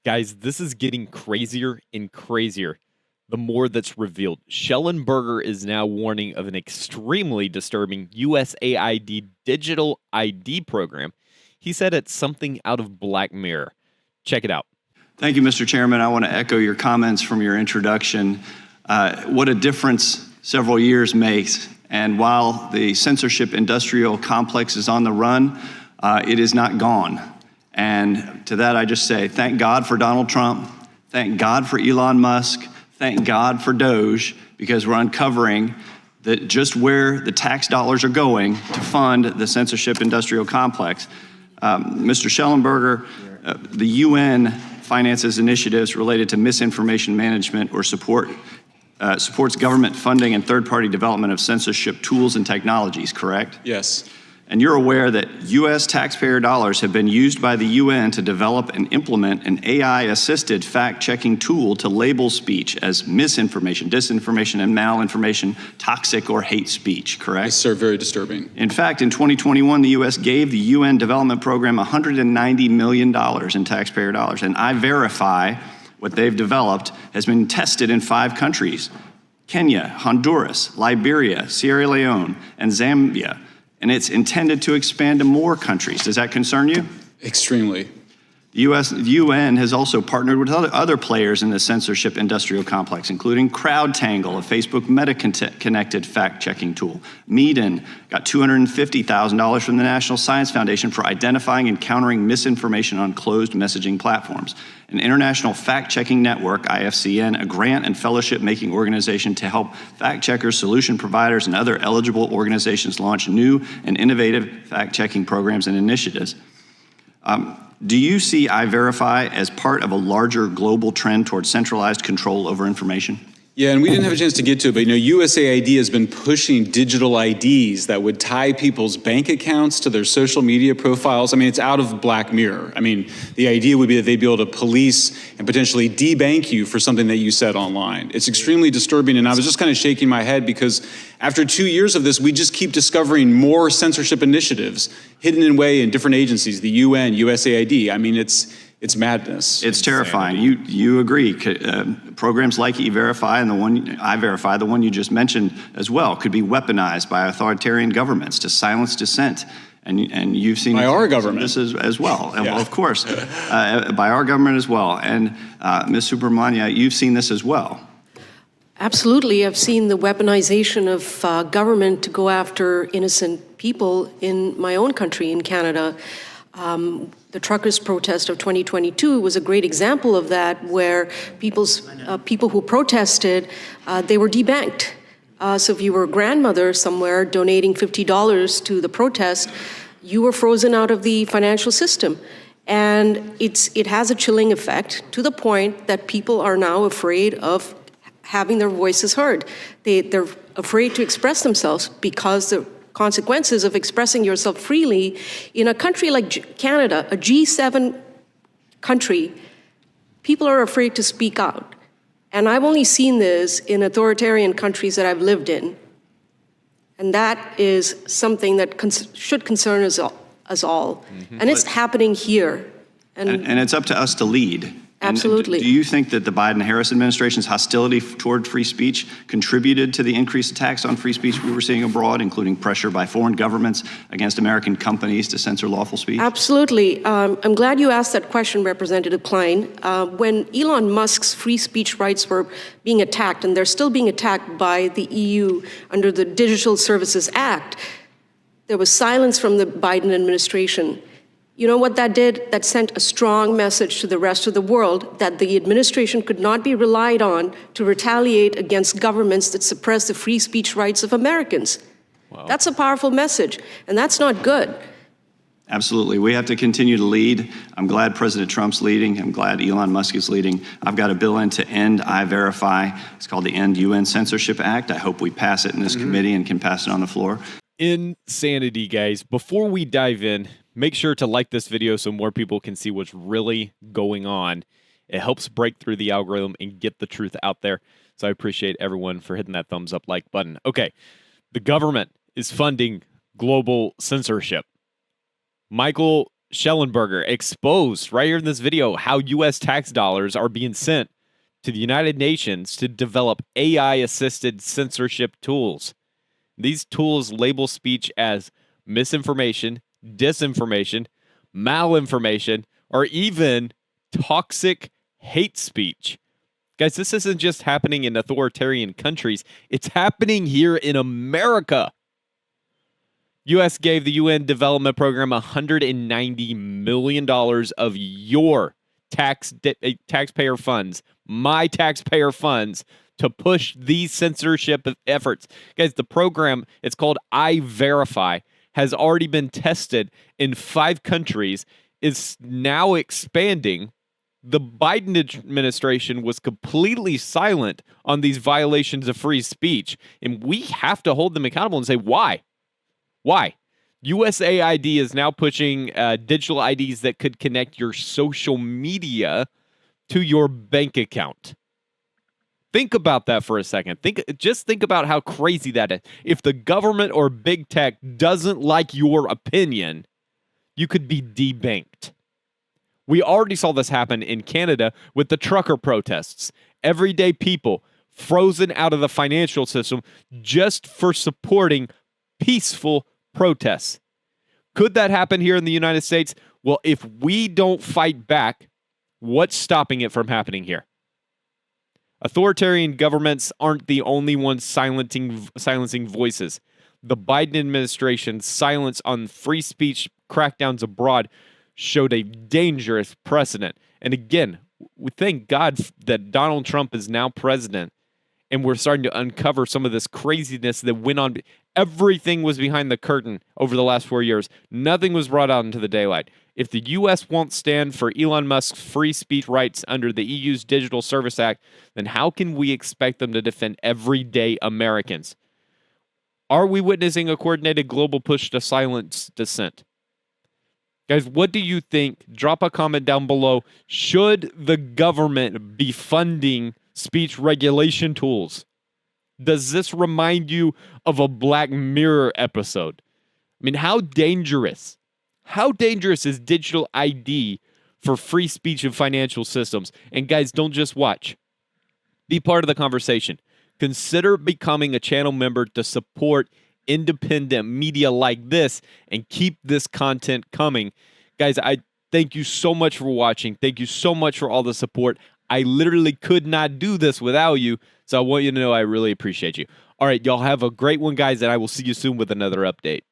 Guys, this is getting crazier and crazier the more that's revealed. Shellenberger is now warning of an extremely disturbing USAID digital ID program. He said it's something out of Black Mirror. Check it out. Thank you, Mr. Chairman. I want to echo your comments from your introduction. What a difference several years makes. And while the censorship industrial complex is on the run, it is not gone. And to that, I just say, thank God for Donald Trump. Thank God for Elon Musk. Thank God for Doge, because we're uncovering that just where the tax dollars are going to fund the censorship industrial complex. Mr. Shellenberger, the UN finances initiatives related to misinformation management or supports government funding and third-party development of censorship tools and technologies, correct? Yes. And you're aware that U.S. taxpayer dollars have been used by the UN to develop and implement an AI-assisted fact-checking tool to label speech as misinformation, disinformation, and malinformation, toxic or hate speech, correct? Yes, sir. Very disturbing. In fact, in 2021, the U.S. gave the UN Development Program $190 million in taxpayer dollars. And I-Verify, what they've developed, has been tested in 5 countries: Kenya, Honduras, Liberia, Sierra Leone, and Zambia. And it's intended to expand to more countries. Does that concern you? Extremely. The UN has also partnered with other players in the censorship industrial complex, including CrowdTangle, a Facebook meta-connected fact-checking tool. Meeden got $250,000 from the National Science Foundation for identifying and countering misinformation on closed messaging platforms. An international fact-checking network, IFCN, a grant and fellowship-making organization to help fact-checkers, solution providers, and other eligible organizations launch new and innovative fact-checking programs and initiatives. Do you see I-Verify as part of a larger global trend towards centralized control over information? Yeah, and we didn't have a chance to get to it, but USAID has been pushing digital IDs that would tie people's bank accounts to their social media profiles. It's out of Black Mirror. The idea would be that they'd be able to police and potentially debank you for something that you said online. It's extremely disturbing, and I was just kind of shaking my head because after 2 years of this, we just keep discovering more censorship initiatives hidden away in different agencies, the UN, USAID. It's madness. It's terrifying. You agree. Programs like E-Verify and I-Verify, the one you just mentioned as well, could be weaponized by authoritarian governments to silence dissent. And you've seen by our government this as well. Yeah. Well, of course, by our government as well. And Ms. Subramania, you've seen this as well. Absolutely. I've seen the weaponization of government to go after innocent people in my own country, in Canada. The truckers' protest of 2022 was a great example of that, where people who protested, they were debanked. So if you were a grandmother somewhere donating $50 to the protest, you were frozen out of the financial system. And it has a chilling effect to the point that people are now afraid of having their voices heard. They're afraid to express themselves because the consequences of expressing yourself freely in a country like Canada, a G7 country, people are afraid to speak out. And I've only seen this in authoritarian countries that I've lived in. And that is something that should concern us all. Mm-hmm. And it's happening here. And it's up to us to lead. Absolutely. And do you think that the Biden-Harris administration's hostility toward free speech contributed to the increased attacks on free speech we were seeing abroad, including pressure by foreign governments against American companies to censor lawful speech? Absolutely. I'm glad you asked that question, Representative Klein. When Elon Musk's free speech rights were being attacked, and they're still being attacked by the EU under the Digital Services Act, there was silence from the Biden administration. You know what that did? That sent a strong message to the rest of the world that the administration could not be relied on to retaliate against governments that suppress the free speech rights of Americans. Wow. That's a powerful message, and that's not good. Absolutely. We have to continue to lead. I'm glad President Trump's leading. I'm glad Elon Musk is leading. I've got a bill in to end I-Verify. It's called the End UN Censorship Act. I hope we pass it in this committee and can pass it on the floor. Insanity, guys. Before we dive in, make sure to like this video so more people can see what's really going on. It helps break through the algorithm and get the truth out there. So I appreciate everyone for hitting that thumbs up like button. Okay, the government is funding global censorship. Michael Shellenberger exposed right here in this video how U.S. tax dollars are being sent to the United Nations to develop AI-assisted censorship tools. These tools label speech as misinformation, disinformation, malinformation, or even toxic hate speech. Guys, this isn't just happening in authoritarian countries. It's happening here in America. U.S. gave the UN Development Program $190 million of your taxpayer funds, my taxpayer funds, to push these censorship efforts. Guys, the program, it's called I-Verify, has already been tested in 5 countries, is now expanding. The Biden administration was completely silent on these violations of free speech, and we have to hold them accountable and say, why? Why? USAID is now pushing digital IDs that could connect your social media to your bank account. Think about that for a second. Just think about how crazy that is. If the government or big tech doesn't like your opinion, you could be debanked. We already saw this happen in Canada with the trucker protests. Everyday people frozen out of the financial system just for supporting peaceful protests. Could that happen here in the United States? Well, if we don't fight back, what's stopping it from happening here? Authoritarian governments aren't the only ones silencing voices. The Biden administration's silence on free speech crackdowns abroad showed a dangerous precedent. And again, we thank God that Donald Trump is now president, and we're starting to uncover some of this craziness that went on. Everything was behind the curtain over the last 4 years. Nothing was brought out into the daylight. If the U.S. won't stand for Elon Musk's free speech rights under the EU's Digital Service Act, then how can we expect them to defend everyday Americans? Are we witnessing a coordinated global push to silence dissent? Guys, what do you think? Drop a comment down below. Should the government be funding speech regulation tools? Does this remind you of a Black Mirror episode? I mean, how dangerous is digital ID for free speech and financial systems? And guys, don't just watch. Be part of the conversation. Consider becoming a channel member to support independent media like this and keep this content coming. Guys, I thank you so much for watching. Thank you so much for all the support. I literally could not do this without you, so I want you to know I really appreciate you. All right, y'all have a great one, guys, and I will see you soon with another update.